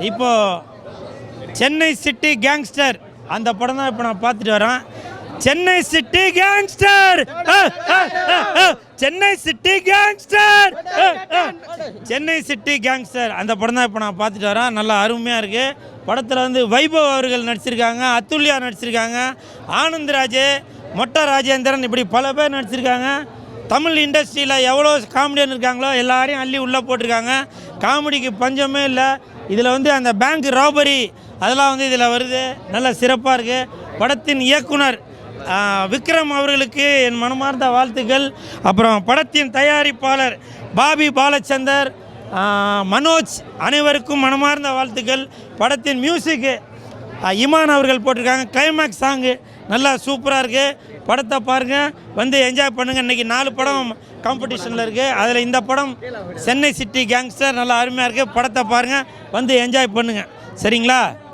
இப்போ Chennai city gangster அந்த படம் தான் இப்போ நான் பார்த்துட்டு வரேன். Chennai city gangster, Chennai city gangster, Chennai city gangster அந்த படம் தான் இப்போ நான் பார்த்துட்டு வரேன். நல்லா அருமையாக இருக்குது. படத்தில் வந்து வைபவ் அவர்கள் நடிச்சிருக்காங்க, அத்துல்யா நடிச்சிருக்காங்க, ஆனந்த்ராஜ், மொட்டை ராஜேந்திரன், இப்படி பல பேர் நடிச்சிருக்காங்க. தமிழ் இண்டஸ்ட்ரியில் எவ்வளோ காமெடியன் இருக்காங்களோ எல்லாரையும் அள்ளி உள்ளே போட்டிருக்காங்க. காமெடிக்கு பஞ்சமே இல்லை. இதில் வந்து அந்த பேங்க் ராபரி அதெல்லாம் வந்து இதில் வருது. நல்ல சிறப்பாக இருக்குது. படத்தின் இயக்குனர் விக்ரம் அவர்களுக்கு என் மனமார்ந்த வாழ்த்துக்கள். அப்புறம் படத்தின் தயாரிப்பாளர் பாபி பாலச்சந்தர், மனோஜ் அனைவருக்கும் மனமார்ந்த வாழ்த்துக்கள். படத்தின் மியூசிக்கு இமான் அவர்கள் போட்டிருக்காங்க. கிளைமேக்ஸ் சாங்கு நல்லா சூப்பராக இருக்குது. படத்தை பாருங்கள், வந்து என்ஜாய் பண்ணுங்கள். இன்றைக்கி 4 படம் காம்படிஷனில் இருக்குது. அதில் இந்த படம் சென்னை சிட்டி கேங்ஸ்டர் நல்லா அருமையாக இருக்குது. படத்தை பாருங்கள், வந்து என்ஜாய் பண்ணுங்கள். சரிங்களா?